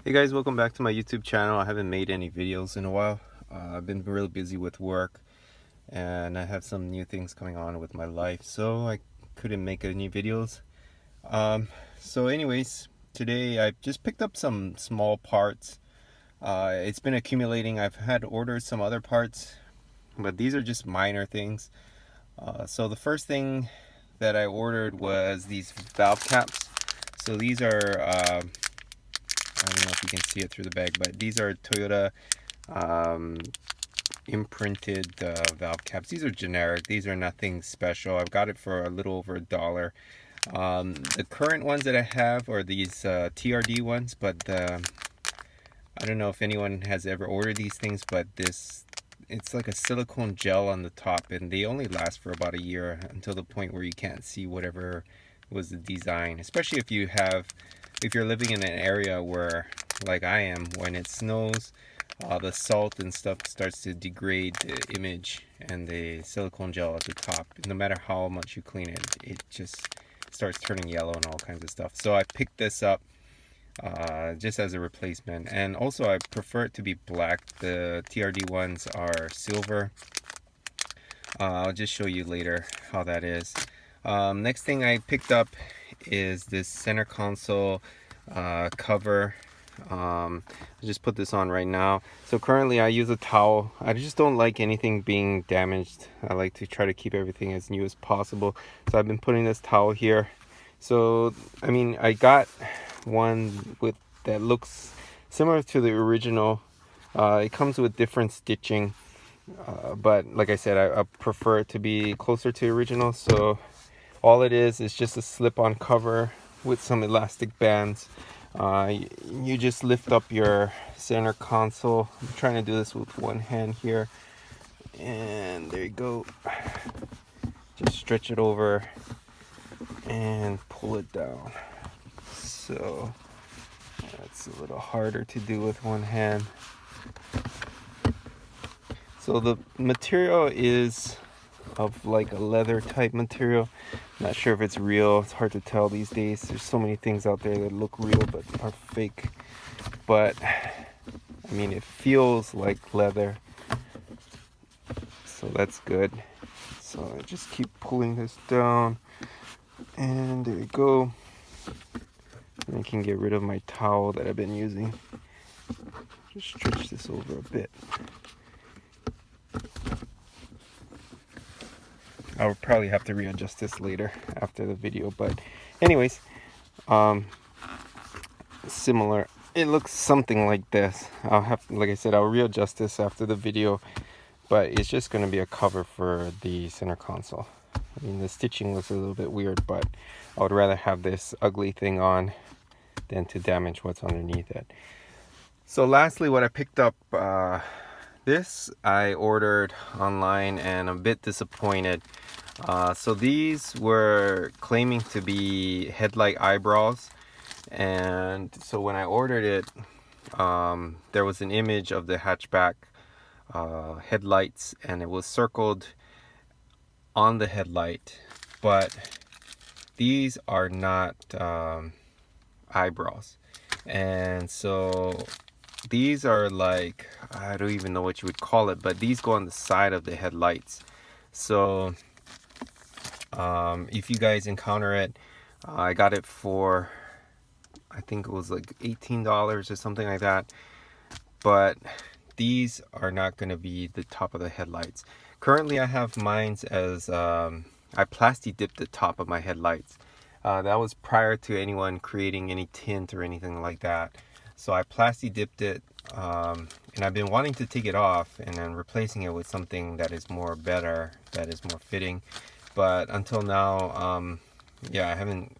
Hey guys, welcome back to my YouTube channel. I haven't made any videos in a while. I've been really busy with work and I have some new things coming on with my life, so I couldn't make any videos. So anyways, today I just picked up some small parts. It's been accumulating. I've had ordered some other parts, but these are just minor things. So the first thing that I ordered was these valve caps. So these are I don't know if you can see it through the bag, but these are Toyota imprinted valve caps. These are generic. These are nothing special. I've got it for a little over $1. The current ones that I have are these TRD ones, but I don't know if anyone has ever ordered these things, but it's like a silicone gel on the top, and they only last for about a year until the point where you can't see whatever was the design, especially if you're living in an area where, like I am, when it snows, the salt and stuff starts to degrade the image, and the silicone gel at the top, no matter how much you clean it, it just starts turning yellow and all kinds of stuff. So I picked this up just as a replacement, and also I prefer it to be black. The TRD ones are silver. I'll just show you later how that is. Next thing I picked up is this center console cover. I'll just put this on right now. So currently I use a towel. I just don't like anything being damaged. I like to try to keep everything as new as possible. So I've been putting this towel here. So I mean, I got one that looks similar to the original. It comes with different stitching, but like I said, I prefer it to be closer to the original. So all it is just a slip-on cover with some elastic bands. You just lift up your center console. I'm trying to do this with one hand here, and there you go. Just stretch it over and pull it down. So that's a little harder to do with one hand. So the material is of like a leather type material. Not sure if it's real. It's hard to tell these days. There's so many things out there that look real but are fake. But I mean, it feels like leather, so that's good. So I just keep pulling this down, and there you go. And I can get rid of my towel that I've been using. Just stretch this over a bit. I'll probably have to readjust this later after the video, but anyways, similar. It looks something like this. Like I said, I'll readjust this after the video, but it's just going to be a cover for the center console. I mean, the stitching looks a little bit weird, but I would rather have this ugly thing on than to damage what's underneath it. So lastly, what I picked up, this I ordered online and I'm a bit disappointed. So these were claiming to be headlight eyebrows, and so when I ordered it, there was an image of the hatchback headlights, and it was circled on the headlight, but these are not eyebrows. And so these are like, I don't even know what you would call it, but these go on the side of the headlights. So if you guys encounter it, I got it for, I think it was like $18 or something like that. But these are not going to be the top of the headlights. Currently I have mine as I plasti dipped the top of my headlights. That was prior to anyone creating any tint or anything like that. So I plasti dipped it, and I've been wanting to take it off and then replacing it with something that is more better, that is more fitting. But until now, yeah, I haven't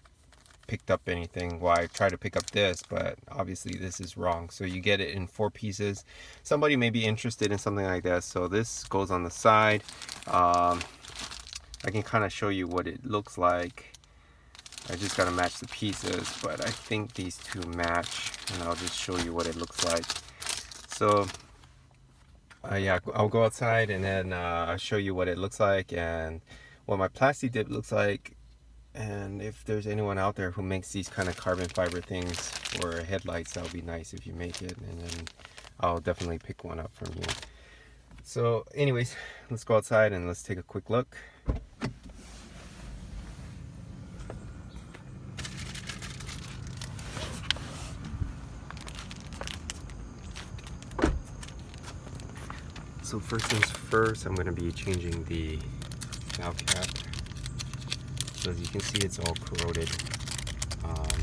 picked up anything. Well, I tried to pick up this, but obviously this is wrong. So you get it in 4 pieces. Somebody may be interested in something like this. So this goes on the side. I can kind of show you what it looks like. I just gotta match the pieces, but I think these two match, and I'll just show you what it looks like. So yeah, I'll go outside and then I'll show you what it looks like and what my plasti dip looks like. And if there's anyone out there who makes these kind of carbon fiber things for headlights, that would be nice if you make it, and then I'll definitely pick one up from you. So anyways, let's go outside and let's take a quick look. So first things first, I'm going to be changing the valve cap. So as you can see, it's all corroded.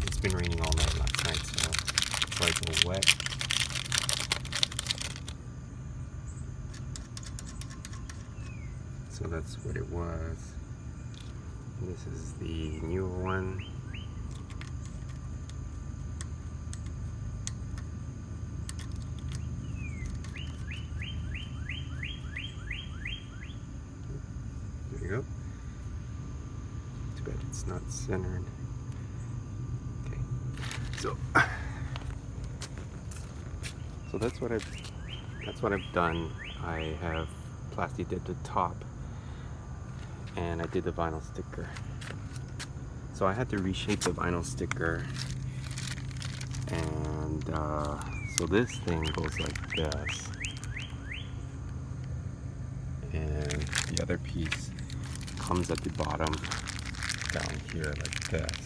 It's been raining all night last night, so it's like all wet. So that's what it was. This is the newer one. There you go. Too bad it's not centered. Okay. So that's what I've done. I have plastic at the top, and I did the vinyl sticker. So I had to reshape the vinyl sticker, and so this thing goes like this, and the other piece comes at the bottom down here like this.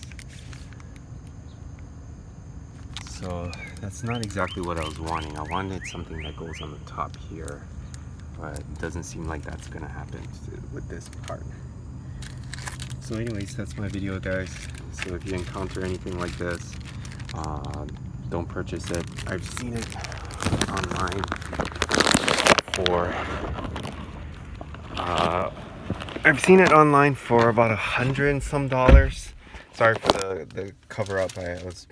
So that's not exactly what I was wanting. I wanted something that goes on the top here, but it doesn't seem like that's gonna happen with this part. So anyways, that's my video, guys. So if you encounter anything like this, don't purchase it. I've seen it online for about $100 and some. Sorry for the cover up. I was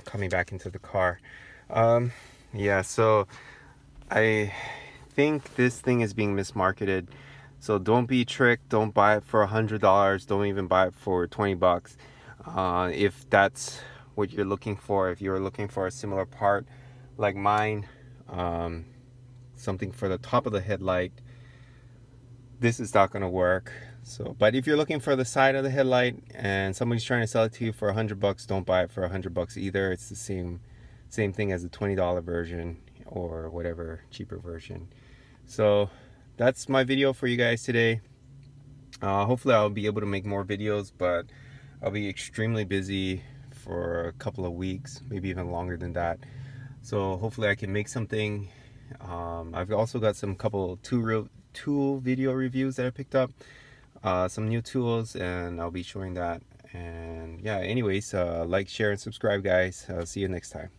coming back into the car. Yeah, so I think this thing is being mismarketed. So don't be tricked. Don't buy it for $100. Don't even buy it for 20 bucks. If that's what you're looking for, if you're looking for a similar part like mine, something for the top of the headlight, this is not going to work. So, but if you're looking for the side of the headlight and somebody's trying to sell it to you for $100, don't buy it for $100 either. It's the same thing as the $20 version or whatever cheaper version. So that's my video for you guys today. Hopefully I'll be able to make more videos, but I'll be extremely busy for a couple of weeks, maybe even longer than that. So hopefully I can make something. I've also got some couple tool video reviews that I picked up, some new tools, and I'll be showing that. And yeah, anyways, like, share, and subscribe, guys. I'll see you next time.